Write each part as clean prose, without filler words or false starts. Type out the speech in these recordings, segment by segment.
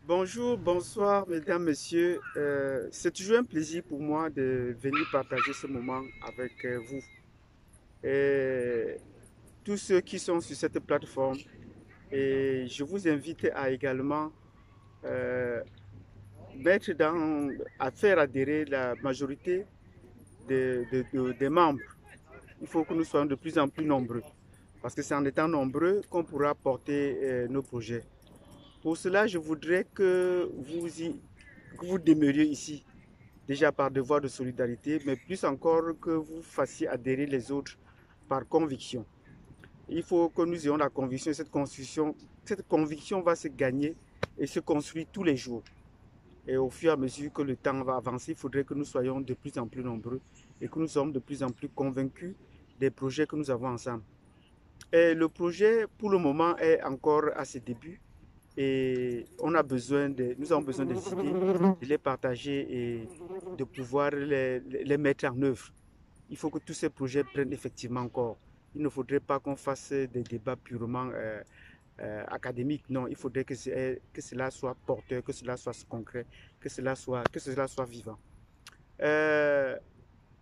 Bonjour, bonsoir, mesdames, messieurs. C'est toujours un plaisir pour moi de venir partager ce moment avec vous. Et tous ceux qui sont sur cette plateforme, et je vous invite à également euh, à faire adhérer la majorité des membres. Il faut que nous soyons de plus en plus nombreux, parce que c'est en étant nombreux qu'on pourra porter nos projets. Pour cela, je voudrais que vous demeuriez ici, déjà par devoir de solidarité, mais plus encore que vous fassiez adhérer les autres par conviction. Il faut que nous ayons la conviction, cette conviction va se gagner et se construire tous les jours. Et au fur et à mesure que le temps va avancer, il faudrait que nous soyons de plus en plus nombreux et que nous sommes de plus en plus convaincus des projets que nous avons ensemble. Et le projet, pour le moment, est encore à ses débuts et nous avons besoin des idées, de les partager et de pouvoir les mettre en œuvre. Il faut que tous ces projets prennent effectivement corps. Il ne faudrait pas qu'on fasse des débats purement académiques. Non, il faudrait que cela soit porteur, que cela soit concret, que cela soit vivant. Euh,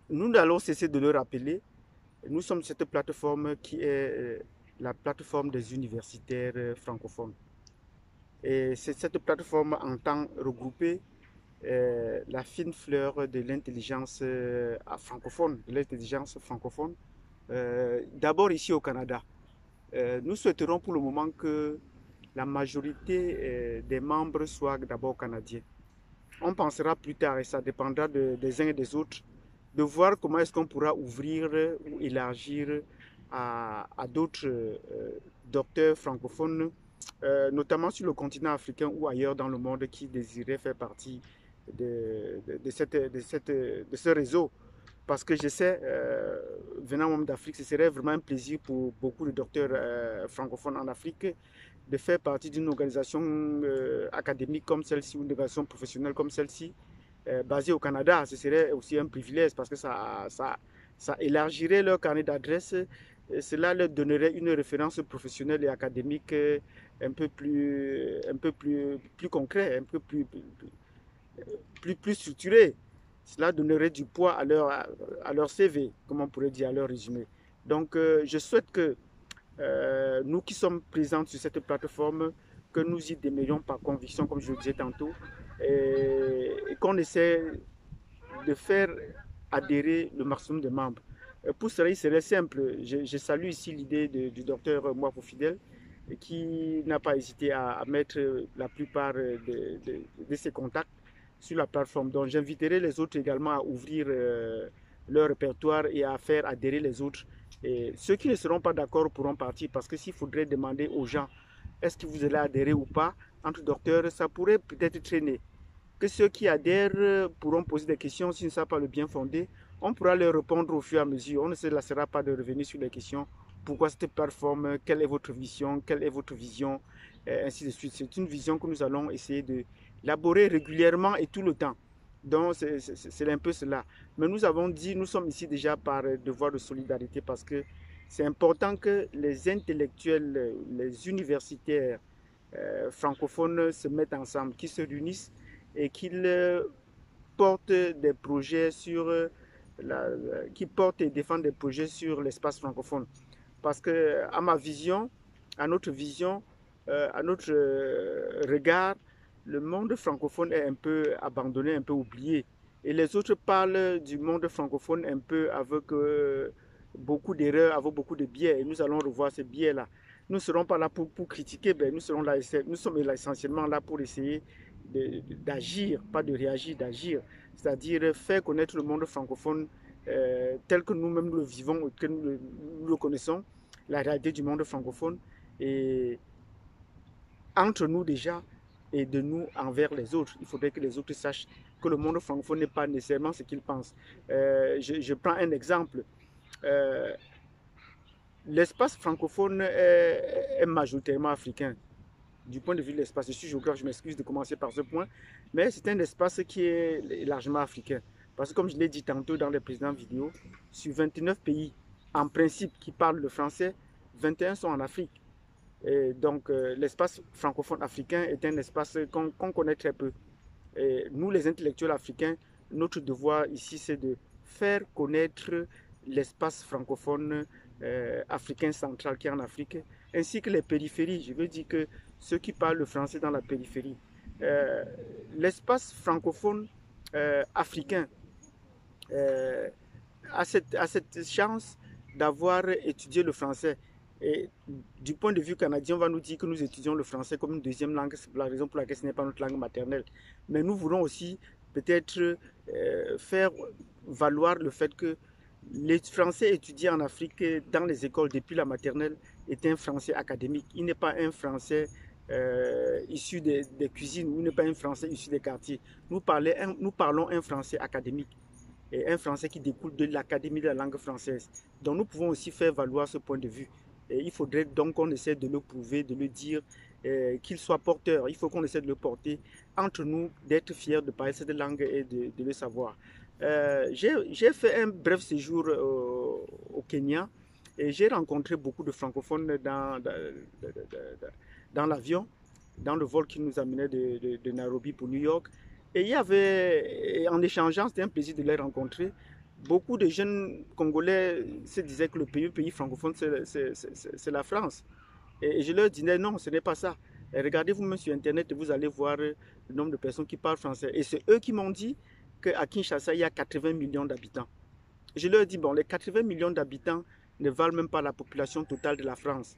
nous n'allons cesser de le rappeler. Nous sommes cette plateforme qui est la plateforme des universitaires francophones. Et cette plateforme entend regrouper la fine fleur de l'intelligence francophone, d'abord ici au Canada. Nous souhaiterons pour le moment que la majorité des membres soient d'abord canadiens. On pensera plus tard, et ça dépendra des uns et des autres, de voir comment est-ce qu'on pourra ouvrir ou élargir à d'autres docteurs francophones, notamment sur le continent africain ou ailleurs dans le monde qui désiraient faire partie de ce réseau. Parce que je sais, venant même d'Afrique, ce serait vraiment un plaisir pour beaucoup de docteurs francophones en Afrique de faire partie d'une organisation académique comme celle-ci, ou une organisation professionnelle comme celle-ci, basée au Canada. Ce serait aussi un privilège parce que ça élargirait leur carnet d'adresses. Cela leur donnerait une référence professionnelle et académique plus concret, un peu plus structuré. Cela donnerait du poids à leur CV, comme on pourrait dire, à leur résumé. Donc, je souhaite que nous qui sommes présents sur cette plateforme, que nous y demeurions par conviction, comme je le disais tantôt, et qu'on essaie de faire adhérer le maximum de membres. Pour cela, il serait simple. Je salue ici l'idée du docteur Moifou Fidèle, qui n'a pas hésité à mettre la plupart de ses contacts sur la plateforme. Donc j'inviterai les autres également à ouvrir leur répertoire et à faire adhérer les autres. Et ceux qui ne seront pas d'accord pourront partir parce que s'il faudrait demander aux gens est-ce que vous allez adhérer ou pas, entre docteurs, ça pourrait peut-être traîner. Que ceux qui adhèrent pourront poser des questions s'ils ne savent pas le bien fondé. On pourra leur répondre au fur et à mesure. On ne se lassera pas de revenir sur les questions. Pourquoi cette plateforme? Quelle est votre vision? Quelle est votre vision? Ainsi de suite. C'est une vision que nous allons essayer d'élaborer régulièrement et tout le temps. Donc, c'est un peu cela. Mais nous avons dit, nous sommes ici déjà par devoir de solidarité parce que c'est important que les intellectuels, les universitaires francophones se mettent ensemble, qu'ils se réunissent et qu'ils portent des projets qui portent et défendent des projets sur l'espace francophone. Parce que, à ma vision, à notre vision, à notre regard, le monde francophone est un peu abandonné, un peu oublié. Et les autres parlent du monde francophone un peu avec beaucoup d'erreurs, avec beaucoup de biais. Et nous allons revoir ces biais-là. Nous ne serons pas là pour critiquer, ben nous sommes là essentiellement là pour essayer d'agir, pas de réagir, d'agir. C'est-à-dire faire connaître le monde francophone tel que nous-mêmes le vivons, que nous le connaissons, la réalité du monde francophone, et entre nous déjà, et de nous envers les autres. Il faudrait que les autres sachent que le monde francophone n'est pas nécessairement ce qu'ils pensent. Je prends un exemple. Euh, L'espace francophone est majoritairement africain. Du point de vue de l'espace, je suis géographe, je m'excuse de commencer par ce point, mais c'est un espace qui est largement africain. Parce que comme je l'ai dit tantôt dans les précédentes vidéos, sur 29 pays, en principe, qui parlent le français, 21 sont en Afrique. Et donc, l'espace francophone africain est un espace qu'on connaît très peu. Et nous, les intellectuels africains, notre devoir ici, c'est de faire connaître l'espace francophone africain central qui est en Afrique, ainsi que les périphéries. Je veux dire que ceux qui parlent le français dans la périphérie. Euh, L'espace francophone africain euh, a cette chance d'avoir étudié le français. Et du point de vue canadien, on va nous dire que nous étudions le français comme une deuxième langue, c'est la raison pour laquelle ce n'est pas notre langue maternelle. Mais nous voulons aussi peut-être faire valoir le fait que les Français étudiés en Afrique dans les écoles depuis la maternelle est un français académique. Il n'est pas un français issu des cuisines, ou il n'est pas un français issu des quartiers. Nous parlons un français académique et un français qui découle de l'Académie de la langue française. Donc nous pouvons aussi faire valoir ce point de vue. Et il faudrait donc qu'on essaie de le prouver, de le dire, qu'il soit porteur. Il faut qu'on essaie de le porter entre nous, d'être fiers de parler cette langue et de le savoir. J'ai fait un bref séjour au Kenya et j'ai rencontré beaucoup de francophones dans l'avion, dans le vol qui nous amenait de Nairobi pour New York. Et il y avait, en échangeant, c'était un plaisir de les rencontrer. Beaucoup de jeunes Congolais se disaient que le pays francophone, c'est la France. Et je leur disais non, ce n'est pas ça. Et regardez vous-même sur Internet et vous allez voir le nombre de personnes qui parlent français. Et c'est eux qui m'ont dit qu'à Kinshasa, il y a 80 millions d'habitants. Je leur dis, bon, les 80 millions d'habitants ne valent même pas la population totale de la France,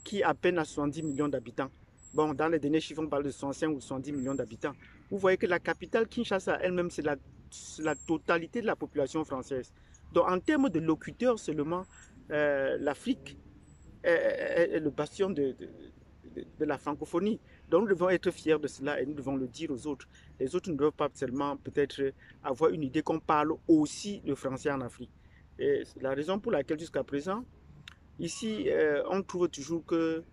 qui à peine a 70 millions d'habitants. Bon, dans les derniers chiffres, on parle de 65 ou 70 millions d'habitants. Vous voyez que la capitale Kinshasa elle-même, c'est la totalité de la population française. Donc, en termes de locuteurs seulement, l'Afrique est le bastion de la francophonie. Donc, nous devons être fiers de cela et nous devons le dire aux autres. Les autres ne doivent pas seulement peut-être avoir une idée qu'on parle aussi le français en Afrique. Et c'est la raison pour laquelle jusqu'à présent, ici, on trouve toujours que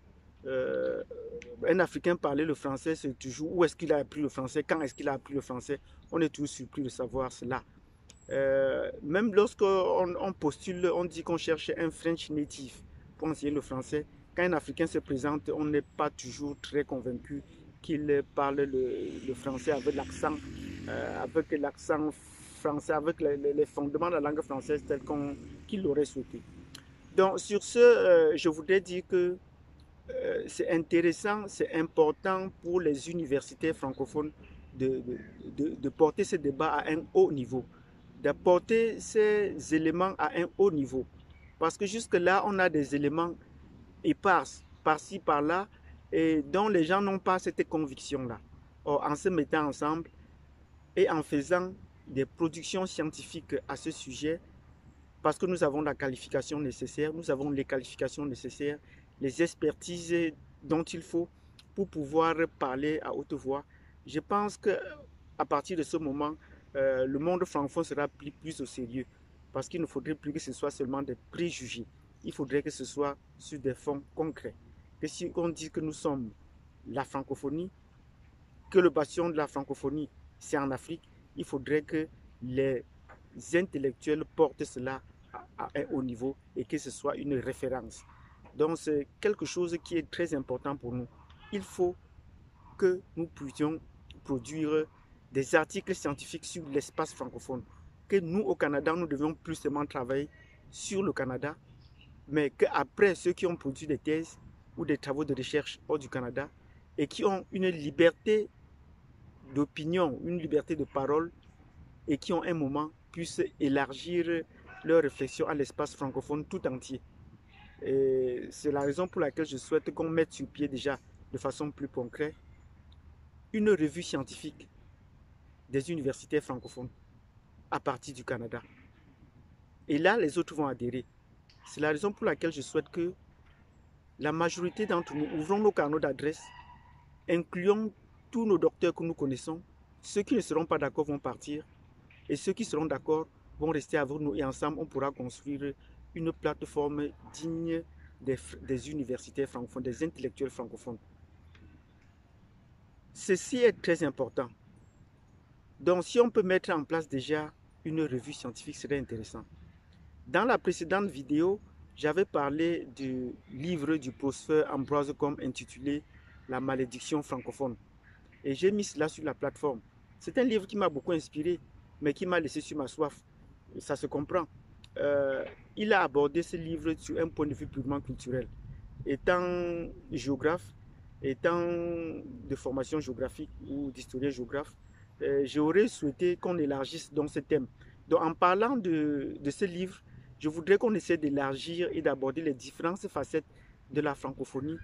un Africain parler le français, c'est toujours où est-ce qu'il a appris le français, quand est-ce qu'il a appris le français. On est toujours surpris de savoir cela. Même lorsqu'on postule, on dit qu'on cherche un French native pour enseigner le français. Quand un Africain se présente, on n'est pas toujours très convaincu qu'il parle le français avec l'accent français, avec les fondements de la langue française tels qu'il l'aurait souhaité. Donc sur ce, je voudrais dire que c'est intéressant, c'est important pour les universités francophones de porter ce débat à un haut niveau, d'apporter ces éléments à un haut niveau. Parce que jusque-là, on a des éléments épars, par-ci, par-là, et dont les gens n'ont pas cette conviction-là. Or, en se mettant ensemble et en faisant des productions scientifiques à ce sujet, parce que nous avons la qualification nécessaire, nous avons les qualifications nécessaires, les expertises dont il faut pour pouvoir parler à haute voix. Je pense qu'à partir de ce moment, le monde francophone sera pris plus au sérieux parce qu'il ne faudrait plus que ce soit seulement des préjugés. Il faudrait que ce soit sur des fonds concrets. Que si on dit que nous sommes la francophonie, que le bastion de la francophonie, c'est en Afrique, il faudrait que les intellectuels portent cela à un haut niveau et que ce soit une référence. Donc c'est quelque chose qui est très important pour nous. Il faut que nous puissions produire des articles scientifiques sur l'espace francophone. Que nous, au Canada, nous devions plus seulement travailler sur le Canada, mais qu'après, ceux qui ont produit des thèses ou des travaux de recherche hors du Canada et qui ont une liberté d'opinion, une liberté de parole et qui ont un moment puissent élargir leur réflexion à l'espace francophone tout entier. Et c'est la raison pour laquelle je souhaite qu'on mette sur pied déjà de façon plus concrète une revue scientifique des universités francophones à partir du Canada. Et là, les autres vont adhérer. C'est la raison pour laquelle je souhaite que la majorité d'entre nous ouvrons nos carnets d'adresse, incluons tous nos docteurs que nous connaissons. Ceux qui ne seront pas d'accord vont partir et ceux qui seront d'accord vont rester avec nous et ensemble on pourra construire une plateforme digne des universités francophones, des intellectuels francophones. Ceci est très important. Donc si on peut mettre en place déjà une revue scientifique, ce serait intéressant. Dans la précédente vidéo, j'avais parlé du livre du professeur Ambroise Combe intitulé La malédiction francophone. Et j'ai mis cela sur la plateforme. C'est un livre qui m'a beaucoup inspiré, mais qui m'a laissé sur ma soif. Et ça se comprend. Euh, il a abordé ce livre sur un point de vue purement culturel. Étant géographe, étant de formation géographique ou d'historien géographe, j'aurais souhaité qu'on élargisse dans ce thème. Donc en parlant de ce livre, je voudrais qu'on essaie d'élargir et d'aborder les différentes facettes de la francophonie,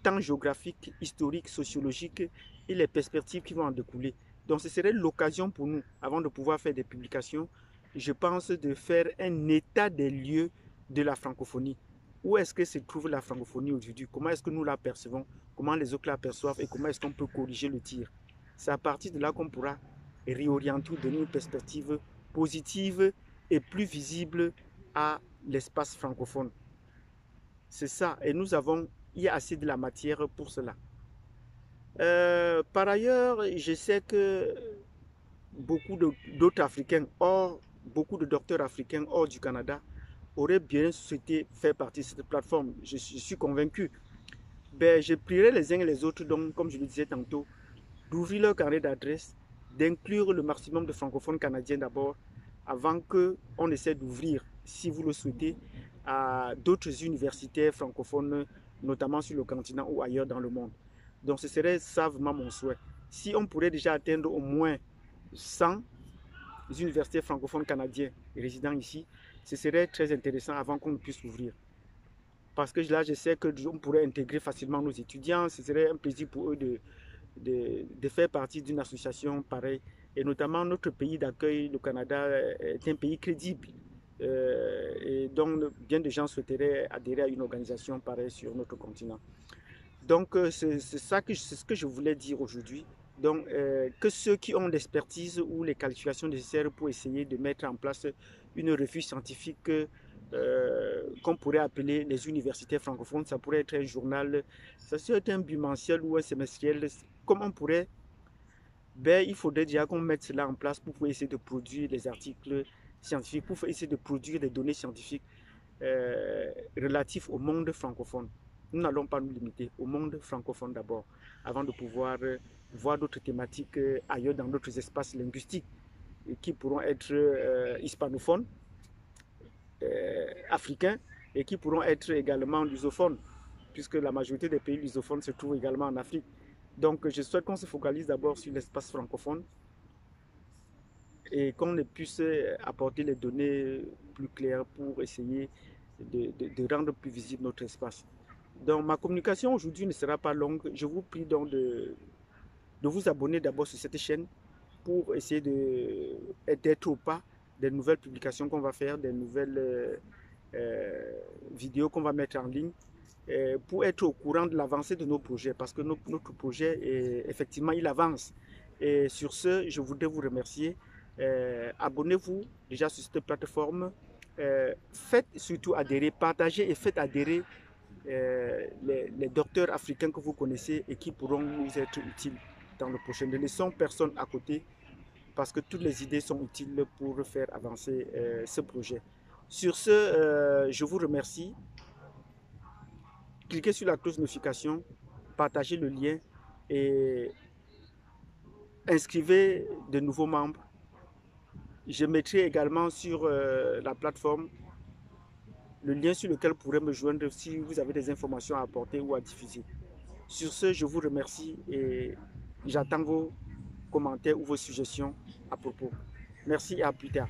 tant géographique, historique, sociologique et les perspectives qui vont en découler. Donc ce serait l'occasion pour nous, avant de pouvoir faire des publications, je pense de faire un état des lieux de la francophonie. Où est-ce que se trouve la francophonie aujourd'hui? Comment est-ce que nous la percevons? Comment les autres la perçoivent? Et comment est-ce qu'on peut corriger le tir? C'est à partir de là qu'on pourra réorienter ou donner une perspective positive et plus visible à l'espace francophone. C'est ça. Et nous avons, il y a assez de la matière pour cela. Par ailleurs, je sais que beaucoup d'autres Africains, beaucoup de docteurs africains hors du Canada, auraient bien souhaité faire partie de cette plateforme. Je suis convaincu. Ben, je prierai les uns et les autres, donc, comme je le disais tantôt, d'ouvrir leur carnet d'adresse, d'inclure le maximum de francophones canadiens d'abord, avant qu'on essaie d'ouvrir, si vous le souhaitez, à d'autres universités francophones, notamment sur le continent ou ailleurs dans le monde. Donc ce serait ça vraiment mon souhait. Si on pourrait déjà atteindre au moins 100 universités francophones canadiens résidant ici, ce serait très intéressant avant qu'on puisse ouvrir. Parce que là, je sais qu'on pourrait intégrer facilement nos étudiants. Ce serait un plaisir pour eux de faire partie d'une association pareille. Et notamment, notre pays d'accueil, le Canada, est un pays crédible. Et donc, bien de gens souhaiteraient adhérer à une organisation pareille sur notre continent. Donc, c'est ce que je voulais dire aujourd'hui. Donc, que ceux qui ont l'expertise ou les qualifications nécessaires pour essayer de mettre en place une revue scientifique qu'on pourrait appeler les universités francophones, ça pourrait être un journal, ça serait un bimensuel ou un semestriel. Comment on pourrait, ben, il faudrait déjà qu'on mette cela en place pour pouvoir essayer de produire des articles scientifiques, pour essayer de produire des données scientifiques relatifs au monde francophone. Nous n'allons pas nous limiter au monde francophone d'abord, avant de pouvoir voir d'autres thématiques ailleurs dans d'autres espaces linguistiques qui pourront être hispanophones, africains et qui pourront être également lusophones, puisque la majorité des pays lusophones se trouvent également en Afrique. Donc je souhaite qu'on se focalise d'abord sur l'espace francophone et qu'on puisse apporter les données plus claires pour essayer de rendre plus visible notre espace. Donc ma communication aujourd'hui ne sera pas longue. Je vous prie donc de vous abonner d'abord sur cette chaîne pour essayer d'être au pas des nouvelles publications qu'on va faire, des nouvelles vidéos qu'on va mettre en ligne, pour être au courant de l'avancée de nos projets, parce que notre projet, effectivement, il avance. Et sur ce, je voudrais vous remercier. Abonnez-vous déjà sur cette plateforme. Faites surtout adhérer, partagez et faites adhérer les docteurs africains que vous connaissez et qui pourront nous être utiles dans le prochain. Ne laissons personne à côté parce que toutes les idées sont utiles pour faire avancer ce projet. Sur ce, je vous remercie. Cliquez sur la cloche de notification, partagez le lien et inscrivez de nouveaux membres. Je mettrai également sur la plateforme le lien sur lequel vous pourrez me joindre si vous avez des informations à apporter ou à diffuser. Sur ce, je vous remercie et j'attends vos commentaires ou vos suggestions à propos. Merci et à plus tard.